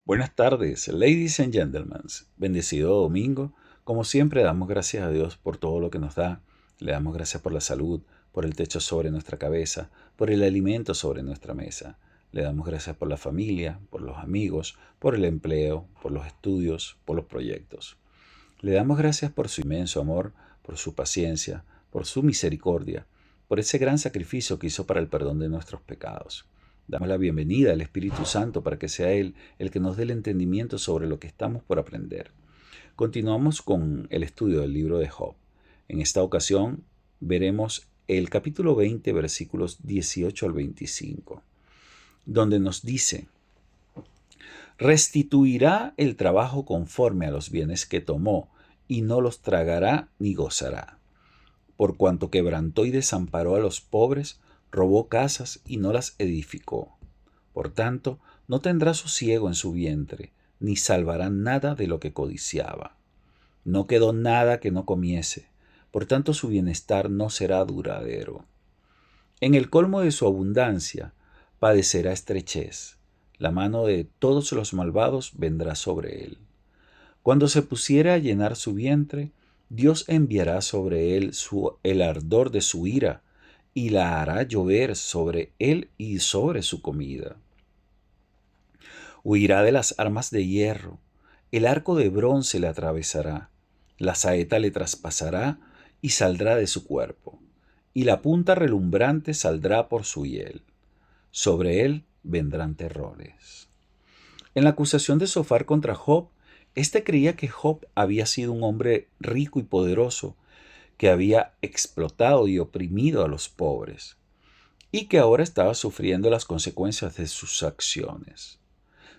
Buenas tardes, ladies and gentlemen. Bendecido domingo. Como siempre, damos gracias a Dios por todo lo que nos da. Le damos gracias por la salud, por el techo sobre nuestra cabeza, por el alimento sobre nuestra mesa. Le damos gracias por la familia, por los amigos, por el empleo, por los estudios, por los proyectos. Le damos gracias por su inmenso amor, por su paciencia, por su misericordia, por ese gran sacrificio que hizo para el perdón de nuestros pecados. Damos la bienvenida al Espíritu Santo para que sea Él el que nos dé el entendimiento sobre lo que estamos por aprender. Continuamos con el estudio del libro de Job. En esta ocasión veremos el capítulo 20, versículos 18 al 25, donde nos dice: restituirá el trabajo conforme a los bienes que tomó, y no los tragará ni gozará. Por cuanto quebrantó y desamparó a los pobres, robó casas y no las edificó. Por tanto, no tendrá sosiego en su vientre, ni salvará nada de lo que codiciaba. No quedó nada que no comiese, por tanto su bienestar no será duradero. En el colmo de su abundancia, padecerá estrechez. La mano de todos los malvados vendrá sobre él. Cuando se pusiera a llenar su vientre, Dios enviará sobre él el ardor de su ira, y la hará llover sobre él y sobre su comida. Huirá de las armas de hierro, el arco de bronce le atravesará, la saeta le traspasará y saldrá de su cuerpo, y la punta relumbrante saldrá por su hiel. Sobre él vendrán terrores. En la acusación de Sofar contra Job, éste creía que Job había sido un hombre rico y poderoso, que había explotado y oprimido a los pobres, y que ahora estaba sufriendo las consecuencias de sus acciones.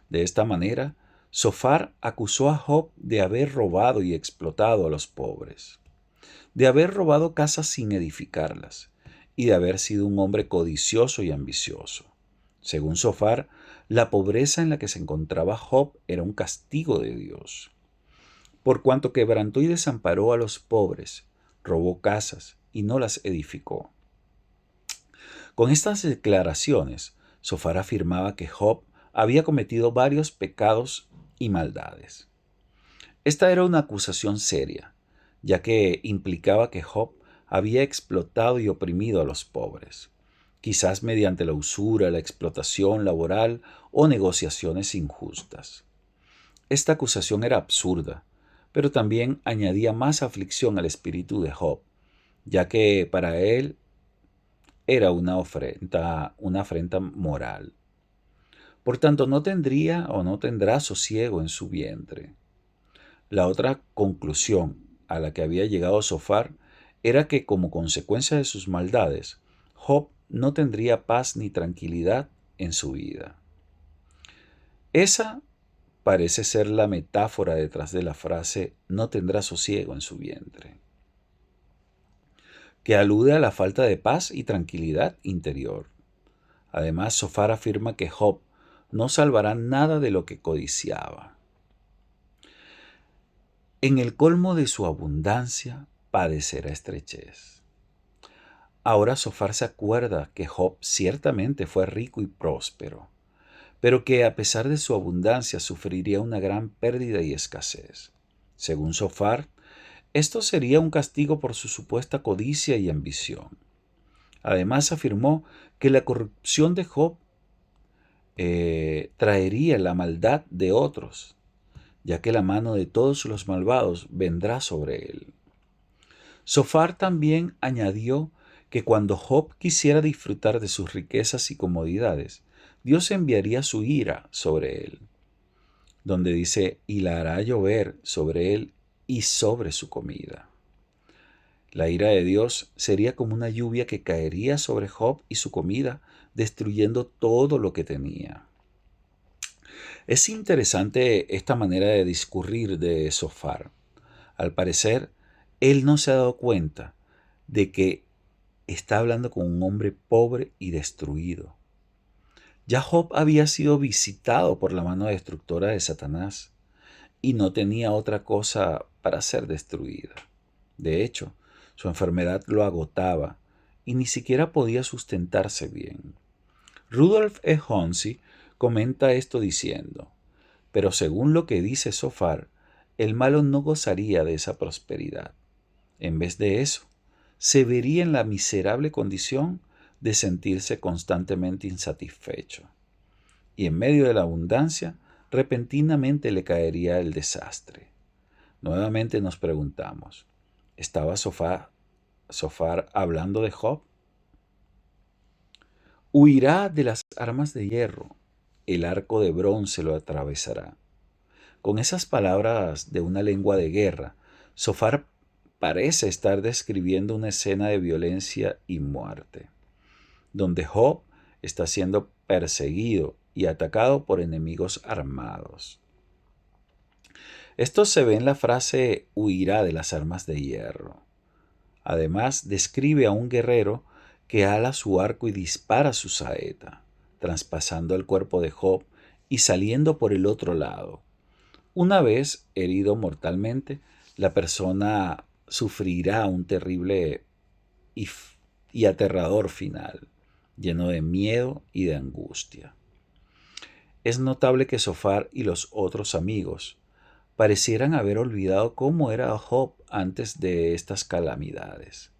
De esta manera, Sofar acusó a Job de haber robado y explotado a los pobres, de haber robado casas sin edificarlas, y de haber sido un hombre codicioso y ambicioso. Según Sofar, la pobreza en la que se encontraba Job era un castigo de Dios. Por cuanto quebrantó y desamparó a los pobres, robó casas y no las edificó. Con estas declaraciones, Sofar afirmaba que Job había cometido varios pecados y maldades. Esta era una acusación seria, ya que implicaba que Job había explotado y oprimido a los pobres, quizás mediante la usura, la explotación laboral o negociaciones injustas. Esta acusación era absurda, pero también añadía más aflicción al espíritu de Job, ya que para él era una afrenta moral. Por tanto, no tendría o no tendrá sosiego en su vientre. La otra conclusión a la que había llegado Sofar era que, como consecuencia de sus maldades, Job no tendría paz ni tranquilidad en su vida. Esa parece ser la metáfora detrás de la frase no tendrá sosiego en su vientre, que alude a la falta de paz y tranquilidad interior. Además, Sofar afirma que Job no salvará nada de lo que codiciaba. En el colmo de su abundancia padecerá estrechez. Ahora Sofar se acuerda que Job ciertamente fue rico y próspero, pero que a pesar de su abundancia sufriría una gran pérdida y escasez. Según Sofar, esto sería un castigo por su supuesta codicia y ambición. Además afirmó que la corrupción de Job traería la maldad de otros, ya que la mano de todos los malvados vendrá sobre él. Sofar también añadió que cuando Job quisiera disfrutar de sus riquezas y comodidades, Dios enviaría su ira sobre él, donde dice, y la hará llover sobre él y sobre su comida. La ira de Dios sería como una lluvia que caería sobre Job y su comida, destruyendo todo lo que tenía. Es interesante esta manera de discurrir de Sofar. Al parecer, él no se ha dado cuenta de que está hablando con un hombre pobre y destruido. Ya Job había sido visitado por la mano destructora de Satanás y no tenía otra cosa para ser destruida. De hecho, su enfermedad lo agotaba y ni siquiera podía sustentarse bien. Rudolf E. Honsi comenta esto diciendo: Pero según lo que dice Sofar, el malo no gozaría de esa prosperidad. En vez de eso, se vería en la miserable condición de sentirse constantemente insatisfecho. Y en medio de la abundancia, repentinamente le caería el desastre. Nuevamente nos preguntamos, ¿estaba Sofar hablando de Job? Huirá de las armas de hierro, el arco de bronce lo atravesará. Con esas palabras de una lengua de guerra, Sofar parece estar describiendo una escena de violencia y muerte, donde Job está siendo perseguido y atacado por enemigos armados. Esto se ve en la frase huirá de las armas de hierro. Además, describe a un guerrero que ala su arco y dispara su saeta, traspasando el cuerpo de Job y saliendo por el otro lado. Una vez herido mortalmente, la persona sufrirá un terrible y aterrador final, lleno de miedo y de angustia. Es notable que Sofar y los otros amigos parecieran haber olvidado cómo era Job antes de estas calamidades.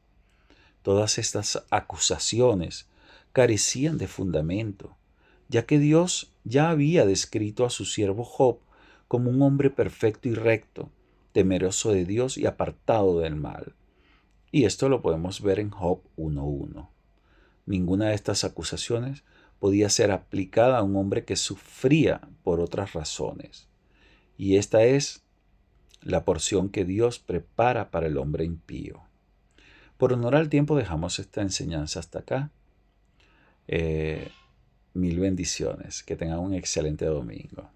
Todas estas acusaciones carecían de fundamento, ya que Dios ya había descrito a su siervo Job como un hombre perfecto y recto, temeroso de Dios y apartado del mal. Y esto lo podemos ver en Job 1:1. Ninguna de estas acusaciones podía ser aplicada a un hombre que sufría por otras razones. Y esta es la porción que Dios prepara para el hombre impío. Por honor al tiempo dejamos esta enseñanza hasta acá. Mil bendiciones. Que tengan un excelente domingo.